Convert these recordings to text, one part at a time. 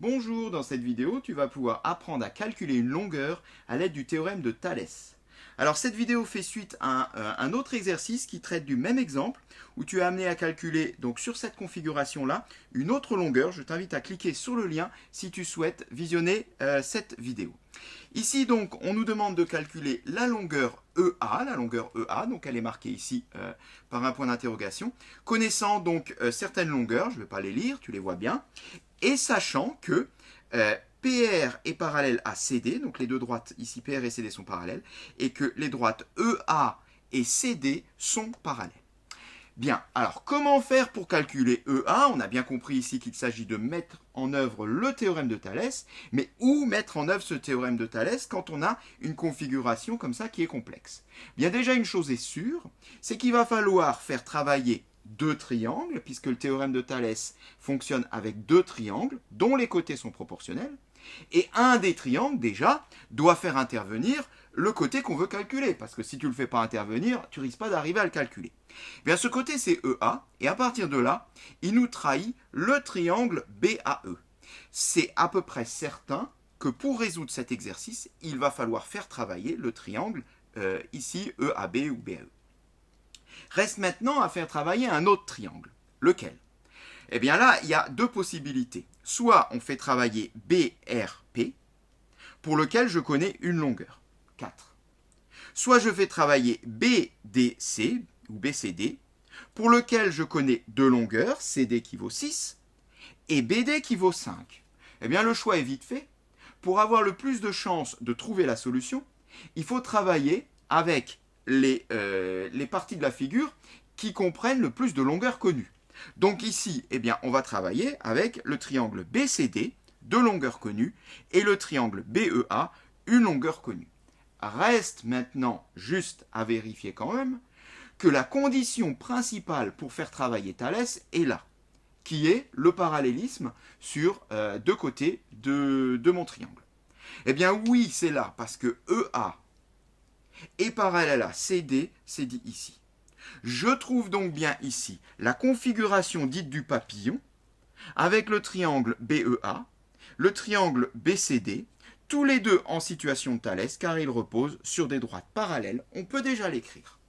Bonjour, dans cette vidéo, tu vas pouvoir apprendre à calculer une longueur à l'aide du théorème de Thalès. Alors cette vidéo fait suite à un autre exercice qui traite du même exemple, où tu es amené à calculer, donc sur cette configuration-là, une autre longueur. Je t'invite à cliquer sur le lien si tu souhaites visionner cette vidéo. Ici donc, on nous demande de calculer la longueur EA, donc elle est marquée ici par un point d'interrogation, connaissant donc certaines longueurs, je ne vais pas les lire, tu les vois bien, et sachant que PR est parallèle à CD, donc les deux droites ici PR et CD sont parallèles, et que les droites EA et CD sont parallèles. Bien, alors comment faire pour calculer EA? On a bien compris ici qu'il s'agit de mettre en œuvre le théorème de Thalès, mais où mettre en œuvre ce théorème de Thalès quand on a une configuration comme ça qui est complexe? Bien déjà une chose est sûre, c'est qu'il va falloir faire travailler deux triangles, puisque le théorème de Thalès fonctionne avec deux triangles dont les côtés sont proportionnels, et un des triangles déjà doit faire intervenir le côté qu'on veut calculer, parce que si tu ne le fais pas intervenir, tu risques pas d'arriver à le calculer. Bien, ce côté c'est EA, et à partir de là, il nous trahit le triangle BAE. C'est à peu près certain que pour résoudre cet exercice, il va falloir faire travailler le triangle ici EAB ou BAE. Reste maintenant à faire travailler un autre triangle. Lequel? Eh bien là, il y a deux possibilités. Soit on fait travailler BRP, pour lequel je connais une longueur, 4. Soit je fais travailler BDC, ou BCD, pour lequel je connais deux longueurs, CD qui vaut 6, et BD qui vaut 5. Eh bien le choix est vite fait. Pour avoir le plus de chances de trouver la solution, il faut travailler avec les parties de la figure qui comprennent le plus de longueurs connues. Donc ici, eh bien, on va travailler avec le triangle BCD, deux longueurs connues, et le triangle BEA, une longueur connue. Reste maintenant juste à vérifier quand même que la condition principale pour faire travailler Thalès est là, qui est le parallélisme sur deux côtés de mon triangle. Eh bien oui, c'est là, parce que EA est parallèle à CD, c'est dit ici. Je trouve donc bien ici la configuration dite du papillon avec le triangle BEA, le triangle BCD, tous les deux en situation de Thalès car ils reposent sur des droites parallèles. On peut déjà l'écrire.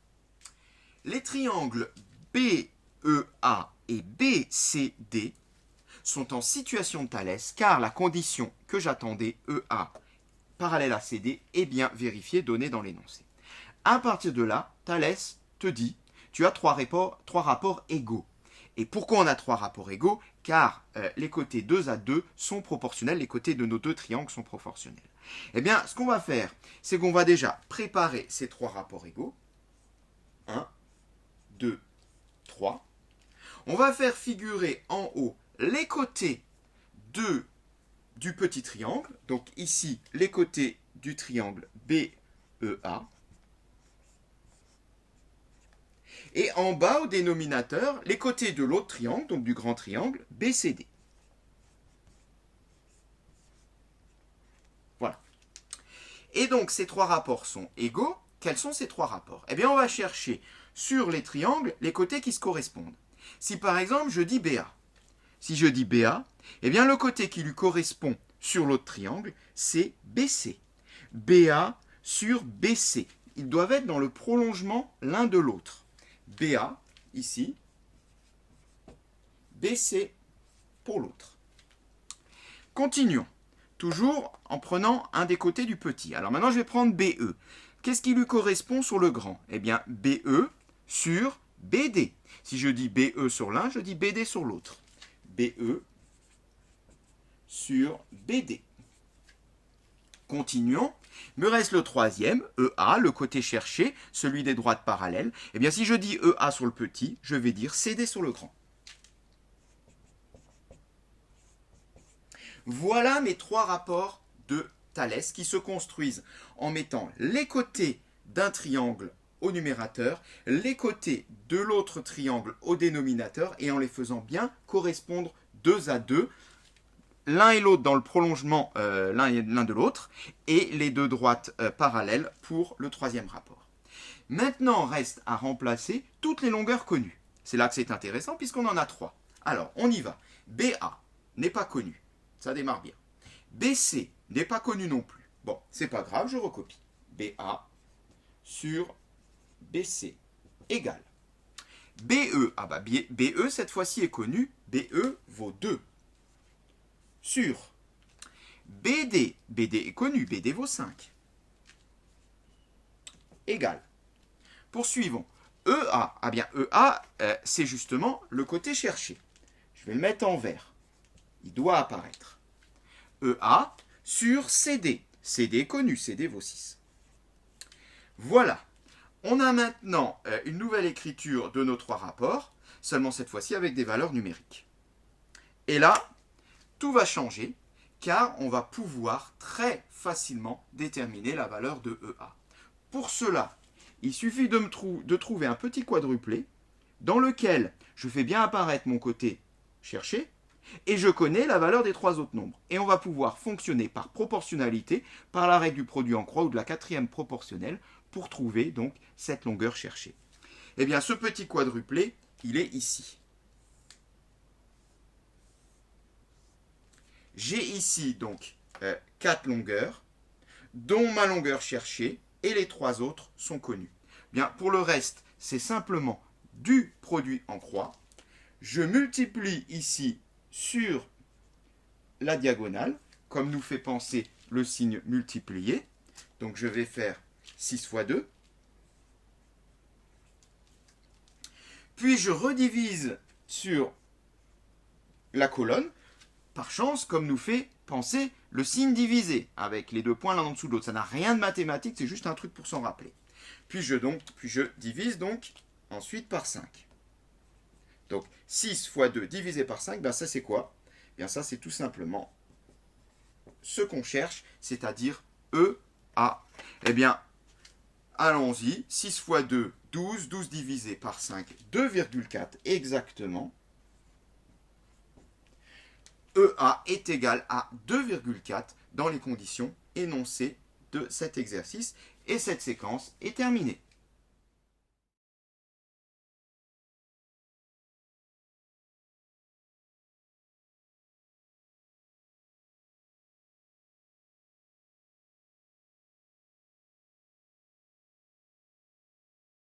Les triangles BEA et BCD sont en situation de Thalès car la condition que j'attendais, EA parallèle à CD, est bien vérifiée, donnée dans l'énoncé. À partir de là, Thalès te dit tu as trois rapports égaux. Et pourquoi on a trois rapports égaux? Car les côtés 2 à 2 sont proportionnels, les côtés de nos deux triangles sont proportionnels. Eh bien, ce qu'on va faire, c'est qu'on va déjà préparer ces trois rapports égaux. 1, 2, 3. On va faire figurer en haut les côtés du petit triangle. Donc ici, les côtés du triangle BEA. Et en bas, au dénominateur, les côtés de l'autre triangle, donc du grand triangle, BCD. Voilà. Et donc, ces trois rapports sont égaux. Quels sont ces trois rapports? Eh bien, on va chercher sur les triangles les côtés qui se correspondent. Si par exemple, je dis BA. Si je dis BA, eh bien, le côté qui lui correspond sur l'autre triangle, c'est BC. BA sur BC. Ils doivent être dans le prolongement l'un de l'autre. BA, ici, BC pour l'autre. Continuons, toujours en prenant un des côtés du petit. Alors maintenant, je vais prendre BE. Qu'est-ce qui lui correspond sur le grand? Eh bien, BE sur BD. Si je dis BE sur l'un, je dis BD sur l'autre. BE sur BD. Continuons. Me reste le troisième, EA, le côté cherché, celui des droites parallèles. Eh bien, si je dis EA sur le petit, je vais dire CD sur le grand. Voilà mes trois rapports de Thalès qui se construisent en mettant les côtés d'un triangle au numérateur, les côtés de l'autre triangle au dénominateur et en les faisant bien correspondre 2 à 2, l'un et l'autre dans le prolongement l'un de l'autre, et les deux droites parallèles pour le troisième rapport. Maintenant, reste à remplacer toutes les longueurs connues. C'est là que c'est intéressant puisqu'on en a 3. Alors, on y va. BA n'est pas connu. ça démarre bien. BC n'est pas connu non plus. Bon, c'est pas grave, je recopie. BA sur BC égale. BE, ah bah BE cette fois-ci est connu, BE vaut 2. Sur BD, BD est connu, BD vaut 5. Égal. Poursuivons. EA, ah bien EA, c'est justement le côté cherché. Je vais le mettre en vert. Il doit apparaître. EA sur CD. CD est connu, CD vaut 6. Voilà. On a maintenant une nouvelle écriture de nos 3 rapports, seulement cette fois-ci avec des valeurs numériques. Et là, tout va changer, car on va pouvoir très facilement déterminer la valeur de EA. Pour cela, il suffit de trouver un petit quadruplé dans lequel je fais bien apparaître mon côté cherché et je connais la valeur des 3 autres nombres. Et on va pouvoir fonctionner par proportionnalité, par la règle du produit en croix ou de la 4e proportionnelle pour trouver donc cette longueur cherchée. Eh bien, ce petit quadruplé, il est ici. J'ai ici donc 4 longueurs, dont ma longueur cherchée, et les 3 autres sont connus. Bien, pour le reste, c'est simplement du produit en croix. Je multiplie ici sur la diagonale, comme nous fait penser le signe multiplié. Donc je vais faire 6 fois 2. Puis je redivise sur la colonne, par chance, comme nous fait penser le signe divisé, avec les 2 points l'un en dessous de l'autre. Ça n'a rien de mathématique, c'est juste un truc pour s'en rappeler. Puis je divise donc ensuite par 5. Donc 6 fois 2 divisé par 5, ben ça c'est quoi? Bien ça c'est tout simplement ce qu'on cherche, c'est-à-dire EA. Eh bien, allons-y, 6 fois 2, 12, 12 divisé par 5, 2,4 exactement. EA est égal à 2,4 dans les conditions énoncées de cet exercice. Et cette séquence est terminée.